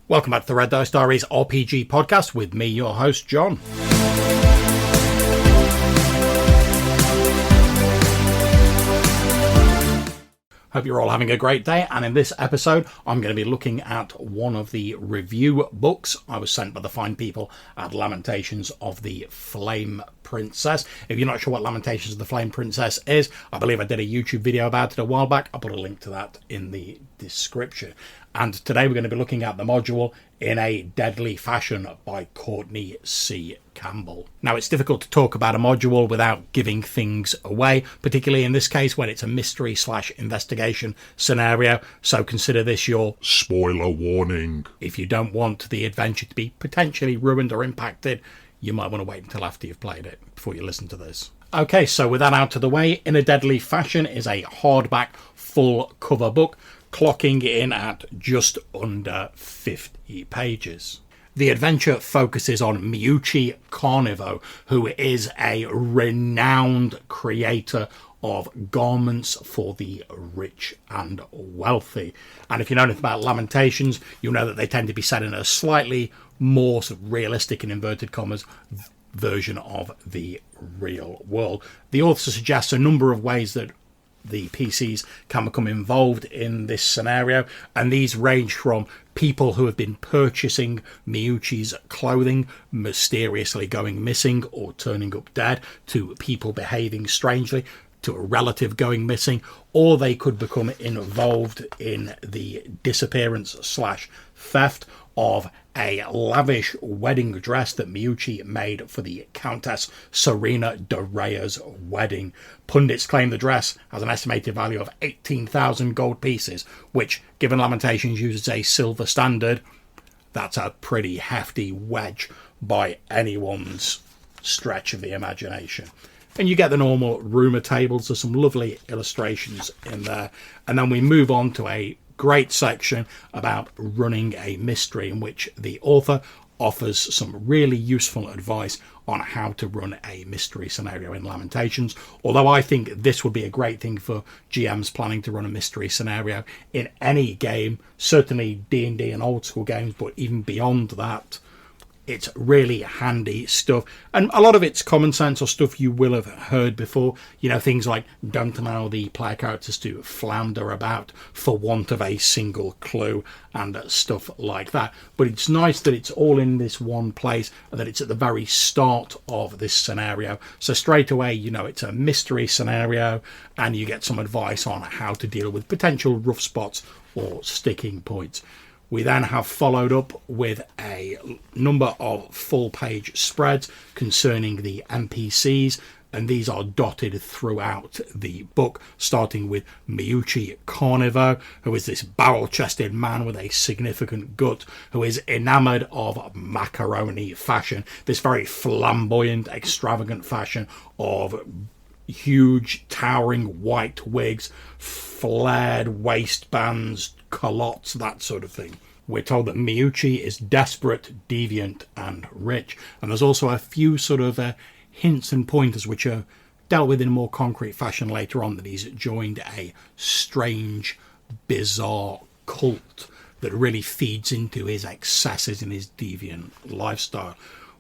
Welcome back to the Red Dice Diaries RPG podcast with me, your host, John. Hope you're all having a great day, and in this episode I'm going to be looking at one of the review books I was sent by the fine people at Lamentations of the Flame Princess. If you're not sure what Lamentations of the Flame Princess is, I believe I did a YouTube video about it a while back. I'll put a link to that in the description. And today we're going to be looking at the module In a Deadly Fashion by Courtney C. Campbell. Now, it's difficult to talk about a module without giving things away, particularly in this case when it's a mystery/investigation scenario, so consider this your spoiler warning. If you don't want the adventure to be potentially ruined or impacted, you might want to wait until after you've played it before you listen to this. Okay, so with that out of the way, In a Deadly Fashion is a hardback full cover book, clocking in at just under 50 pages. The adventure focuses on Miyuchi Carnivo, who is a renowned creator of garments for the rich and wealthy. And if you know anything about Lamentations, you'll know that they tend to be set in a slightly more sort of realistic, in inverted commas, version of the real world. The author suggests a number of ways that the PCs can become involved in this scenario, and these range from people who have been purchasing Miyuchi's clothing mysteriously going missing or turning up dead, to people behaving strangely, to a relative going missing, or they could become involved in the disappearance/theft of a lavish wedding dress that Miyuchi made for the Countess Serena de Rea's wedding. Pundits claim the dress has an estimated value of 18,000 gold pieces, which, given Lamentations uses a silver standard, that's a pretty hefty wedge by anyone's stretch of the imagination. And you get the normal rumour tables. There's some lovely illustrations in there. And then we move on to a great section about running a mystery, in which the author offers some really useful advice on how to run a mystery scenario in Lamentations. Although I think this would be a great thing for GMs planning to run a mystery scenario in any game, certainly D&D and old school games, but even beyond that, it's really handy stuff, and a lot of it's common sense or stuff you will have heard before. You know, things like don't allow the player characters to flounder about for want of a single clue and stuff like that. But it's nice that it's all in this one place and that it's at the very start of this scenario. So straight away, you know, it's a mystery scenario and you get some advice on how to deal with potential rough spots or sticking points. We then have followed up with a number of full-page spreads concerning the NPCs, and these are dotted throughout the book, starting with Miyuchi Carnivo, who is this barrel-chested man with a significant gut, who is enamoured of macaroni fashion, this very flamboyant, extravagant fashion of huge, towering white wigs, flared waistbands, culottes, that sort of thing. We're told that Miyuchi is desperate, deviant, and rich. And there's also a few sort of hints and pointers which are dealt with in a more concrete fashion later on, that he's joined a strange, bizarre cult that really feeds into his excesses in his deviant lifestyle.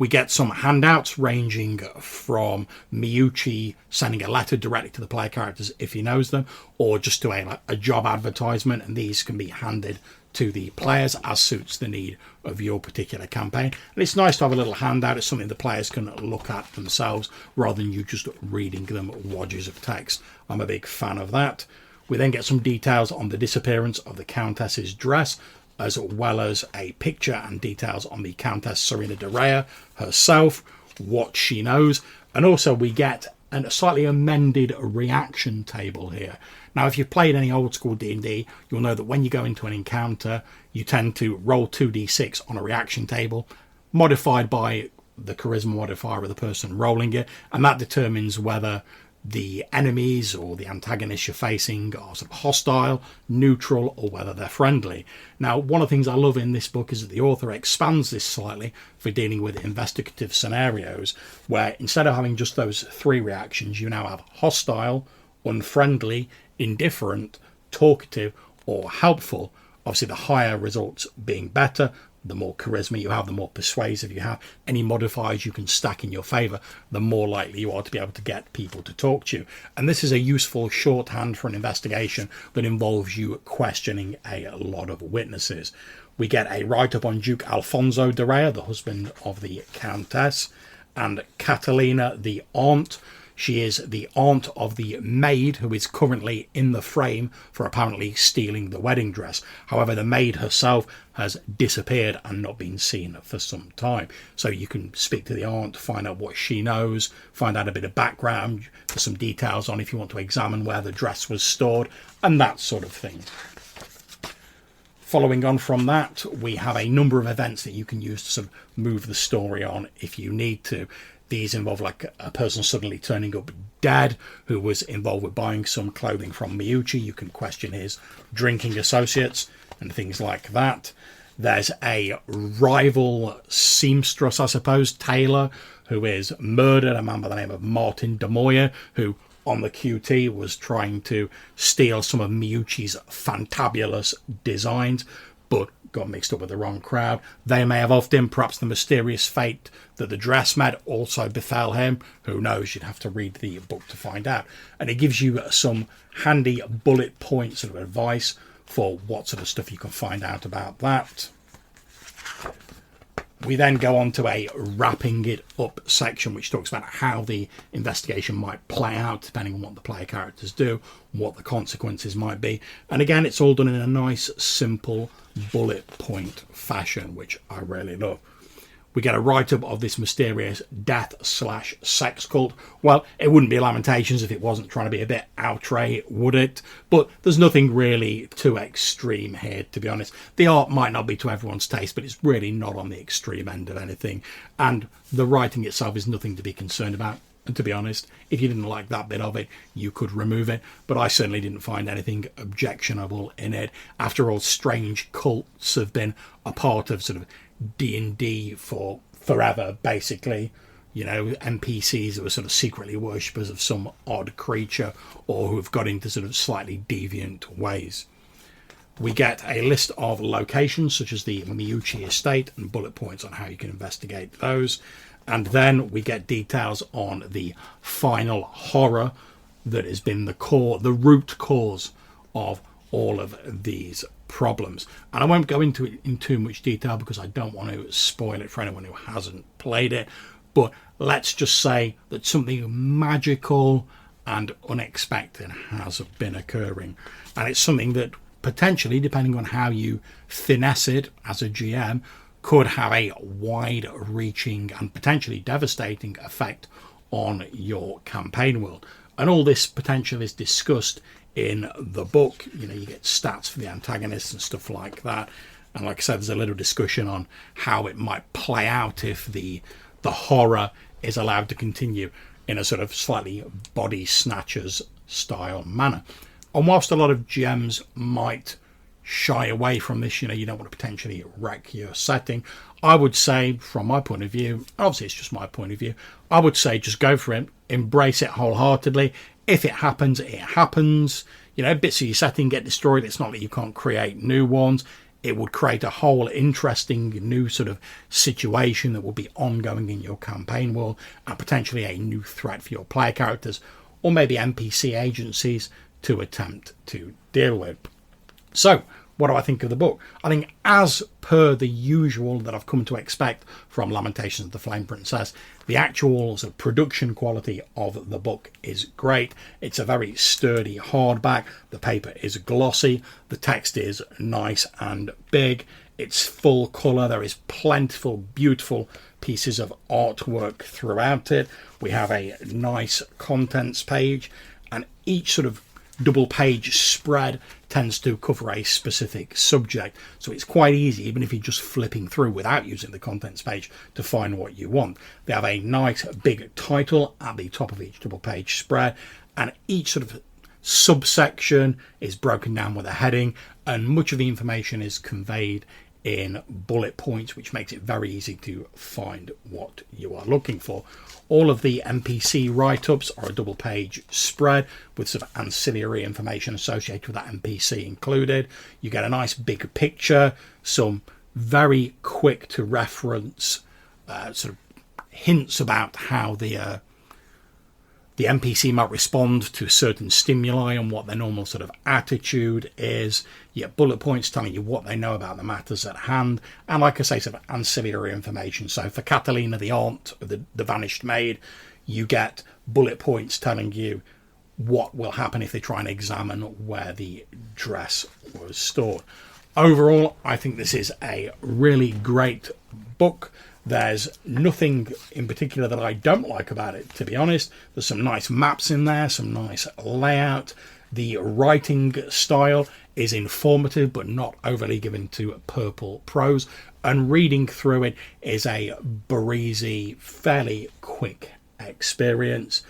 We get some handouts ranging from Miyuchi sending a letter directly to the player characters if he knows them, or just to a job advertisement, and these can be handed to the players as suits the need of your particular campaign. And it's nice to have a little handout. It's something the players can look at themselves rather than you just reading them wadges of text. I'm a big fan of that. We then get some details on the disappearance of the Countess's dress, as well as a picture and details on the Countess Serena de Rea herself, what she knows, and also we get a slightly amended reaction table here. Now, if you've played any old school D&D, you'll know that when you go into an encounter, you tend to roll 2d6 on a reaction table, modified by the charisma modifier of the person rolling it, and that determines whether the enemies or the antagonists you're facing are sort of hostile, neutral, or whether they're friendly. Now, one of the things I love in this book is that the author expands this slightly for dealing with investigative scenarios, where instead of having just those three reactions, you now have hostile, unfriendly, indifferent, talkative, or helpful, Obviously, the higher results being better, the more charisma you have, the more persuasive you have, any modifiers you can stack in your favour, the more likely you are to be able to get people to talk to you. And this is a useful shorthand for an investigation that involves you questioning a lot of witnesses. We get a write-up on Duke Alfonso de Rea, the husband of the Countess, and Catalina, the aunt. She is the aunt of the maid who is currently in the frame for apparently stealing the wedding dress. However, the maid herself has disappeared and not been seen for some time. So you can speak to the aunt, find out what she knows, find out a bit of background, for some details on if you want to examine where the dress was stored, and that sort of thing. Following on from that, we have a number of events that you can use to sort of move the story on if you need to. These involve like a person suddenly turning up dead who was involved with buying some clothing from Miyuchi. You can question his drinking associates and things like that. There's a rival seamstress, I suppose, tailor, who is murdered, a man by the name of Martin de Moya, who on the QT was trying to steal some of Miyuchi's fantabulous designs, but got mixed up with the wrong crowd. They may have offed him. Perhaps the mysterious fate that the dress met also befell him. Who knows? You'd have to read the book to find out. And it gives you some handy bullet points of advice for what sort of stuff you can find out about that. We then go on to a wrapping it up section, which talks about how the investigation might play out, depending on what the player characters do, what the consequences might be. And again, it's all done in a nice, simple bullet point fashion, which I really love. We get a write-up of this mysterious death/sex cult. Well, it wouldn't be Lamentations if it wasn't trying to be a bit outre, would it? But there's nothing really too extreme here, to be honest. The art might not be to everyone's taste, but it's really not on the extreme end of anything. And the writing itself is nothing to be concerned about. And to be honest, if you didn't like that bit of it, you could remove it. But I certainly didn't find anything objectionable in it. After all, strange cults have been a part of sort of D&D for forever, basically. You know, NPCs who are sort of secretly worshippers of some odd creature or who have got into sort of slightly deviant ways. We get a list of locations such as the Miyuchi estate and bullet points on how you can investigate those. And then we get details on the final horror that has been the root cause of all of these problems. And I won't go into it in too much detail because I don't want to spoil it for anyone who hasn't played it. But let's just say that something magical and unexpected has been occurring. And it's something that potentially, depending on how you finesse it as a GM, could have a wide-reaching and potentially devastating effect on your campaign world. And all this potential is discussed in the book. You know, you get stats for the antagonists and stuff like that. And like I said, there's a little discussion on how it might play out if the horror is allowed to continue in a sort of slightly body snatchers style manner. And whilst a lot of GMs might shy away from this, you know, you don't want to potentially wreck your setting, I would say, from my point of view, obviously it's just my point of view, I would say just go for it, embrace it wholeheartedly. If it happens, it happens. You know, bits of your setting get destroyed. It's not that you can't create new ones. It would create a whole interesting new sort of situation that will be ongoing in your campaign world and potentially a new threat for your player characters or maybe NPC agencies to attempt to deal with. So, what do I think of the book? I think, as per the usual that I've come to expect from Lamentations of the Flame Princess, the actual sort of production quality of the book is great. It's a very sturdy hardback. The paper is glossy. The text is nice and big. It's full colour. There is plentiful, beautiful pieces of artwork throughout it. We have a nice contents page, and each sort of double page spread tends to cover a specific subject, so it's quite easy, even if you're just flipping through without using the contents page, to find what you want. They have a nice big title at the top of each double page spread, and each sort of subsection is broken down with a heading, and much of the information is conveyed in bullet points, which makes it very easy to find what you are looking for. All of the NPC write-ups are a double page spread with sort of ancillary information associated with that NPC included. You get a nice big picture, some very quick to reference sort of hints about how the NPC might respond to certain stimuli and what their normal sort of attitude is. You get bullet points telling you what they know about the matters at hand, and like I say, sort of ancillary information. So for Catalina, the aunt of the vanished maid, you get bullet points telling you what will happen if they try and examine where the dress was stored. Overall, I think this is a really great book. There's nothing in particular that I don't like about it, to be honest. There's some nice maps in there, some nice layout. The writing style is informative but not overly given to purple prose. And reading through it is a breezy, fairly quick experience.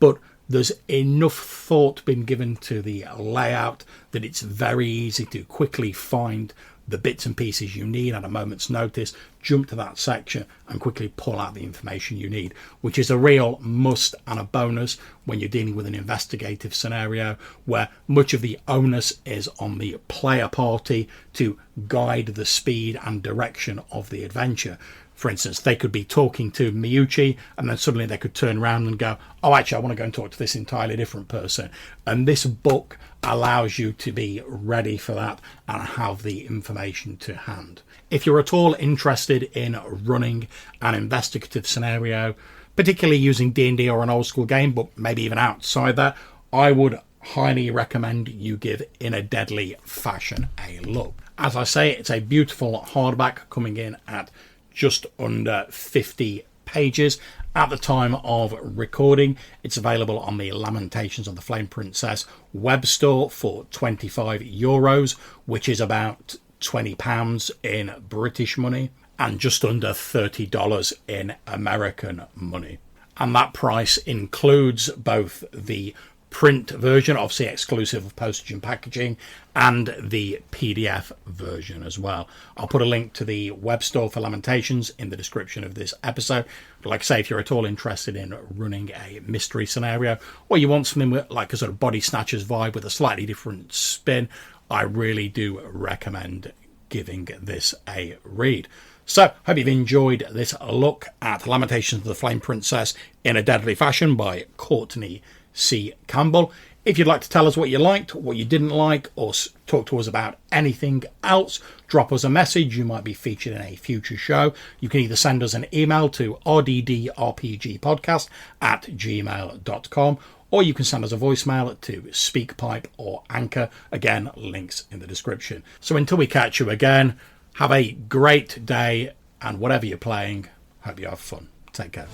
But there's enough thought been given to the layout that it's very easy to quickly find the bits and pieces you need at a moment's notice, jump to that section and quickly pull out the information you need, which is a real must and a bonus when you're dealing with an investigative scenario where much of the onus is on the player party to guide the speed and direction of the adventure. For instance, they could be talking to Miyuchi and then suddenly they could turn around and go, oh, actually, I want to go and talk to this entirely different person. And this book allows you to be ready for that and have the information to hand. If you're at all interested in running an investigative scenario, particularly using D&D or an old school game, but maybe even outside that, I would highly recommend you give In a Deadly Fashion a look. As I say, it's a beautiful hardback coming in at just under 50 pages. At the time of recording, it's available on the Lamentations of the Flame Princess web store for €25, which is about £20 in British money and just under $30 in American money. And that price includes both the print version, obviously exclusive of postage and packaging, and the PDF version as well. I'll put a link to the web store for Lamentations in the description of this episode. But like I say, if you're at all interested in running a mystery scenario, or you want something with like a sort of Body Snatchers vibe with a slightly different spin, I really do recommend giving this a read. So, hope you've enjoyed this look at Lamentations of the Flame Princess in a Deadly Fashion by Courtney C. Campbell. If you'd like to tell us what you liked, what you didn't like, or talk to us about anything else, drop us a message. You might be featured in a future show. You can either send us an email to rddrpgpodcast@gmail.com, or you can send us a voicemail to SpeakPipe or Anchor. Again, links in the description. So until we catch you again, have a great day, and whatever you're playing, hope you have fun. Take care.